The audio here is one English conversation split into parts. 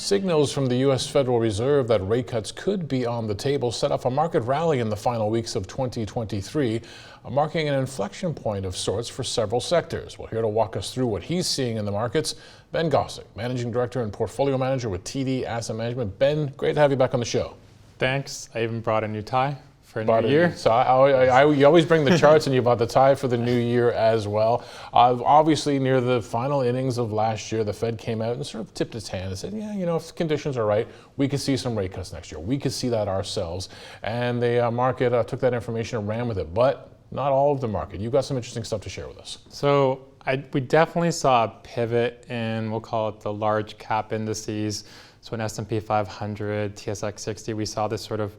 Signals from the U.S. Federal Reserve that rate cuts could be on the table set off a market rally in the final weeks of 2023, marking an inflection point of sorts for several sectors. Well, here to walk us through what he's seeing in the markets, Ben Gossack, Managing Director and Portfolio Manager with TD Asset Management. Ben, great to have you back on the show. Thanks. I even brought a new tie for a new year. So you always bring the charts, and you bought the tie for the new year as well. Obviously, near the final innings of last year, the Fed came out and sort of tipped its hand and said, yeah, you know, if conditions are right, we could see some rate cuts next year. We could see that ourselves. And the market took that information and ran with it, but not all of the market. You've got some interesting stuff to share with us. So we definitely saw a pivot in, we'll call it the large cap indices. So in S&P 500, TSX 60, we saw this sort of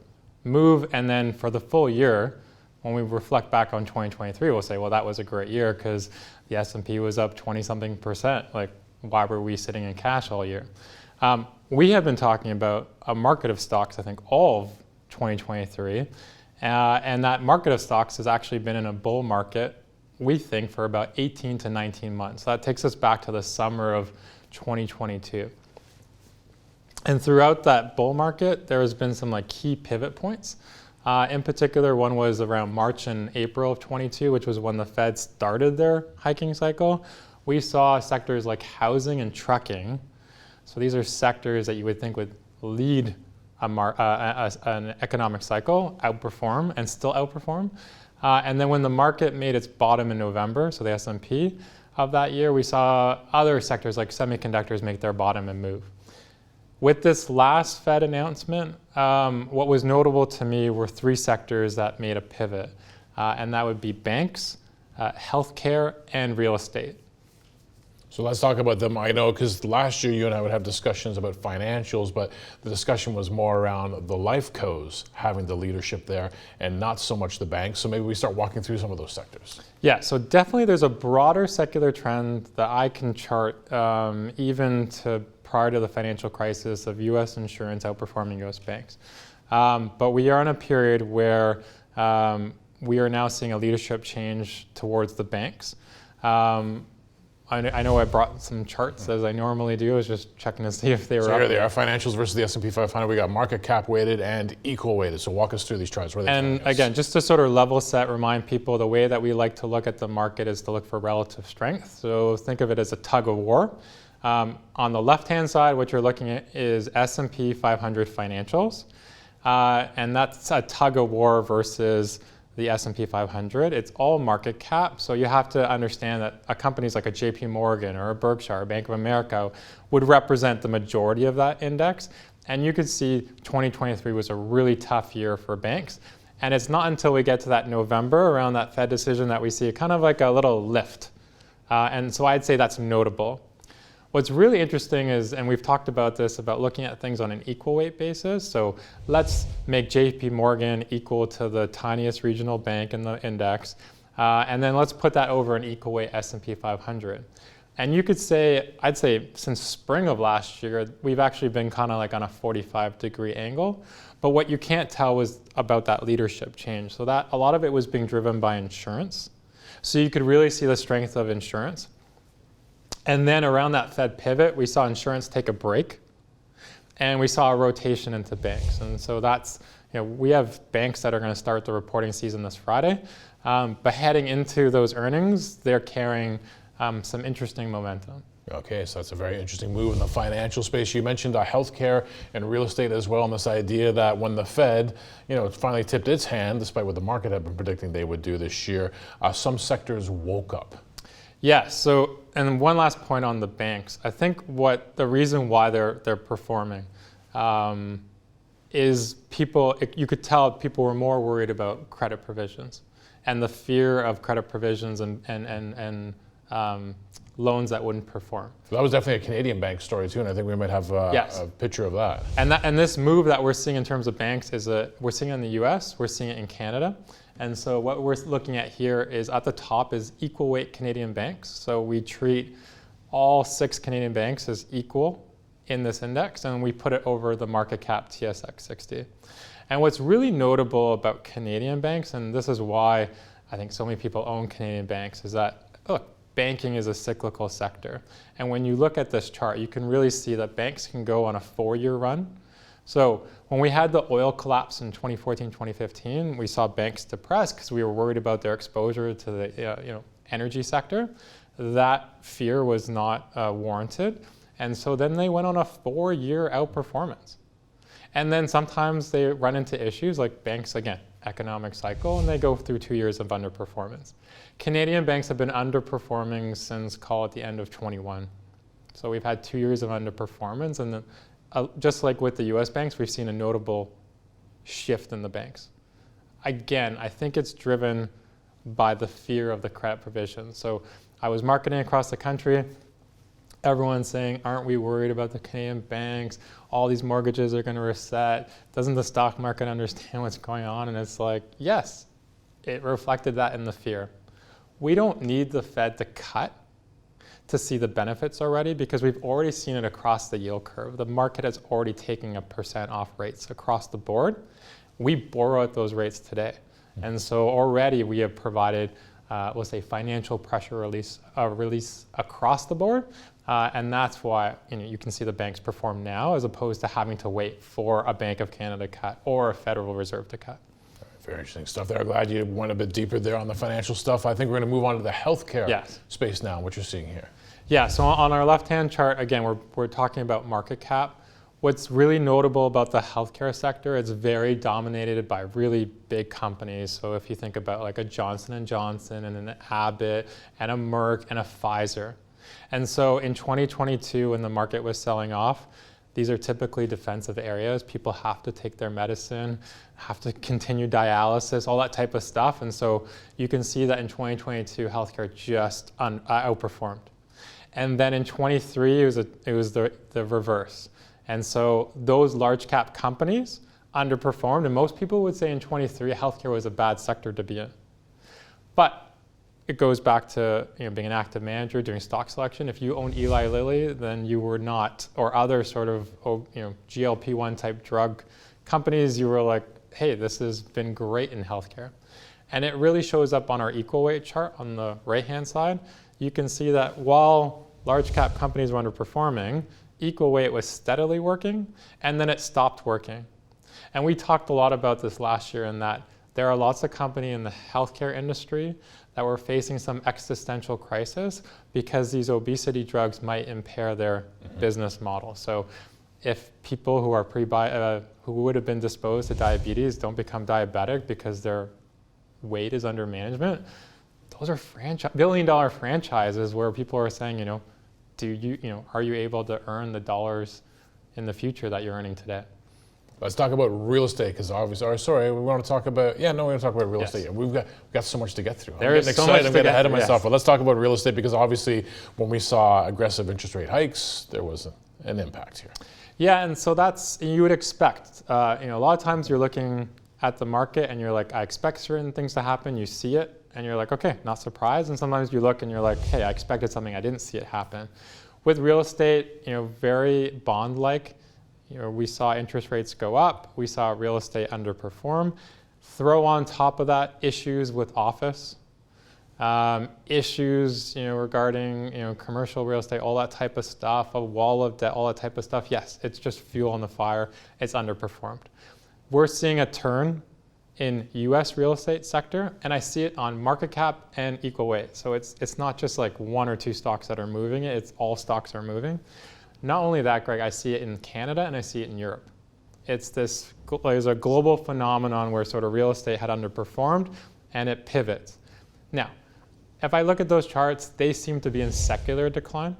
move, and then for the full year, when we reflect back on 2023, we'll say, well, that was a great year because the S&P was up 20-something%. Like, why were we sitting in cash all year? We have been talking about a market of stocks, I think, all of 2023, and that market of stocks has actually been in a bull market, we think, for about 18 to 19 months. So that takes us back to the summer of 2022. And throughout that bull market, there has been some key pivot points. In particular, one was around March and April of 22, which was when the Fed started their hiking cycle. We saw sectors like housing and trucking. So these are sectors that you would think would lead an economic cycle, outperform, and still outperform. And then when the market made its bottom in November, so the S&P of that year, we saw other sectors like semiconductors make their bottom and move. With this last Fed announcement, what was notable to me were three sectors that made a pivot, and that would be banks, healthcare, and real estate. So let's talk about them. I know because last year you and I would have discussions about financials, but the discussion was more around the life cos having the leadership there and not so much the banks. So maybe we start walking through some of those sectors. Yeah, so definitely there's a broader secular trend that I can chart even to prior to the financial crisis of U.S. insurance outperforming U.S. banks. But we are in a period where we are now seeing a leadership change towards the banks. I know I brought some charts as I normally do. I was just checking to see if they were So here they are, financials versus the S&P 500. We got market cap weighted and equal weighted. So walk us through these charts. What are they telling us? And again, just to sort of level set, remind people, the way that we like to look at the market is to look for relative strength. So think of it as a tug of war. On the left-hand side, what you're looking at is S&P 500 financials, and that's a tug of war versus the S&P 500. It's all market cap, so you have to understand that companies like a JP Morgan or a Berkshire or Bank of America would represent the majority of that index, and you could see 2023 was a really tough year for banks, and it's not until we get to that November around that Fed decision that we see kind of like a little lift, and so I'd say that's notable. What's really interesting is, and we've talked about this, about looking at things on an equal weight basis. So let's make JP Morgan equal to the tiniest regional bank in the index. And then let's put that over an equal weight S&P 500. And you could say, I'd say since spring of last year, we've actually been kind of like on a 45-degree angle. But what you can't tell was about that leadership change. So that a lot of it was being driven by insurance. So you could really see the strength of insurance. And then around that Fed pivot, we saw insurance take a break, and we saw a rotation into banks. And so that's, we have banks that are going to start the reporting season this Friday, but heading into those earnings, they're carrying some interesting momentum. Okay, so that's a very interesting move in the financial space. You mentioned healthcare and real estate as well, and this idea that when the Fed, finally tipped its hand, despite what the market had been predicting they would do this year, some sectors woke up. Yeah, so, and one last point on the banks. I think the reason why they're performing is you could tell people were more worried about credit provisions and the fear of credit provisions and loans that wouldn't perform. So that was definitely a Canadian bank story too, and I think we might have a picture of that. And this move that we're seeing in terms of banks is we're seeing it in the US, we're seeing it in Canada. And so what we're looking at here is at the top is equal weight Canadian banks. So we treat all 6 Canadian banks as equal in this index, and we put it over the market cap TSX 60. And what's really notable about Canadian banks, and this is why I think so many people own Canadian banks, is that, look, banking is a cyclical sector. And when you look at this chart, you can really see that banks can go on a 4-year run. So when we had the oil collapse in 2014, 2015, we saw banks depressed because we were worried about their exposure to the energy sector. That fear was not warranted. And so then they went on a 4-year outperformance. And then sometimes they run into issues like banks, again, economic cycle, and they go through 2 years of underperformance. Canadian banks have been underperforming since, call it, the end of 21. So we've had 2 years of underperformance, and then, just like with the US banks, we've seen a notable shift in the banks. Again, I think it's driven by the fear of the credit provision. So I was marketing across the country. Everyone's saying, aren't we worried about the Canadian banks? All these mortgages are going to reset. Doesn't the stock market understand what's going on? And it's like, yes, it reflected that in the fear. We don't need the Fed to cut to see the benefits already, because we've already seen it across the yield curve. The market is already taking 1% off rates across the board. We borrow at those rates today. And so already we have provided, we'll say, financial pressure release across the board. And that's why you can see the banks perform now as opposed to having to wait for a Bank of Canada cut or a Federal Reserve to cut. Very interesting stuff there. I'm glad you went a bit deeper there on the financial stuff. I think we're going to move on to the healthcare space now, what you're seeing here. Yeah, so on our left-hand chart, again, we're talking about market cap. What's really notable about the healthcare sector, it's very dominated by really big companies. So if you think about like a Johnson & Johnson and an Abbott and a Merck and a Pfizer. And so in 2022, when the market was selling off, these are typically defensive areas. People have to take their medicine, have to continue dialysis, all that type of stuff. And so you can see that in 2022, healthcare just outperformed. And then in 23, it was the reverse. And so those large cap companies underperformed. And most people would say in 23, healthcare was a bad sector to be in. But it goes back to being an active manager, doing stock selection. If you own Eli Lilly, then you were not, or other sort of GLP-1 type drug companies, you were like, hey, this has been great in healthcare. And it really shows up on our equal weight chart on the right-hand side. You can see that while large cap companies were underperforming, equal weight was steadily working, and then it stopped working. And we talked a lot about this last year in that there are lots of companies in the healthcare industry that were facing some existential crisis because these obesity drugs might impair their business model. So if people who are who would have been disposed to diabetes don't become diabetic because their weight is under management, those are billion-dollar franchises where people are saying, are you able to earn the dollars in the future that you're earning today? Let's talk about real estate, because obviously, we want to talk about, we're going to talk about real estate. We've got so much to get through. I'm getting excited, I'm getting ahead of myself, but let's talk about real estate, because obviously when we saw aggressive interest rate hikes, there was an impact here. Yeah, and so you would expect, a lot of times you're looking at the market and you're like, I expect certain things to happen, you see it, and you're like, okay, not surprised. And sometimes you look and you're like, hey, I expected something, I didn't see it happen. With real estate, very bond-like, we saw interest rates go up, we saw real estate underperform. Throw on top of that issues with office, issues regarding commercial real estate, all that type of stuff, a wall of debt, all that type of stuff. Yes, it's just fuel on the fire. It's underperformed. We're seeing a turn in U.S. real estate sector, and I see it on market cap and equal weight. So it's not just like one or two stocks that are moving it, it's all stocks are moving. Not only that, Greg, I see it in Canada and I see it in Europe. There's a global phenomenon where sort of real estate had underperformed and it pivots. Now, if I look at those charts, they seem to be in secular decline.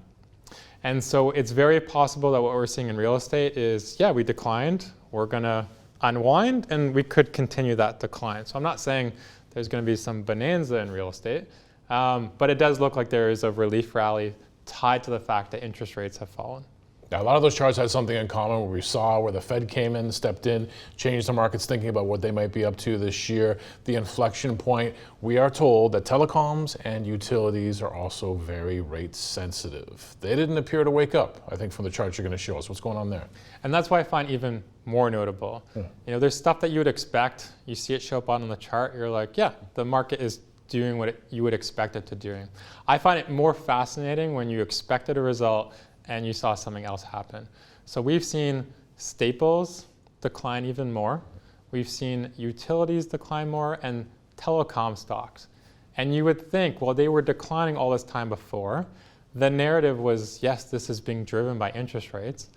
And so it's very possible that what we're seeing in real estate is, we declined, we're gonna unwind, and we could continue that decline. So I'm not saying there's gonna be some bonanza in real estate, but it does look like there is a relief rally tied to the fact that interest rates have fallen. Now, a lot of those charts had something in common where we saw where the Fed came in, stepped in, changed the markets thinking about what they might be up to this year. The inflection point, we are told that telecoms and utilities are also very rate sensitive. They didn't appear to wake up, I think, from the charts you're going to show us. What's going on there? And that's why I find even more notable. There's stuff that you would expect. You see it show up on the chart. You're like, the market is doing what you would expect it to do. I find it more fascinating when you expected a result and you saw something else happen. So we've seen staples decline even more. We've seen utilities decline more and telecom stocks. And you would think, well, they were declining all this time before. The narrative was, yes, this is being driven by interest rates.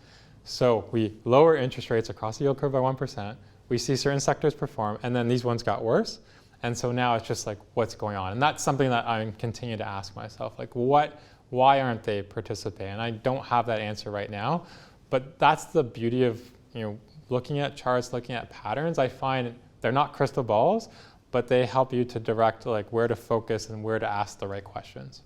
So we lower interest rates across the yield curve by 1%. We see certain sectors perform, and then these ones got worse. And so now it's just like, what's going on? And that's something that I continue to ask myself, like, why aren't they participating? And I don't have that answer right now, but that's the beauty of, looking at charts, looking at patterns. I find they're not crystal balls, but they help you to direct like where to focus and where to ask the right questions.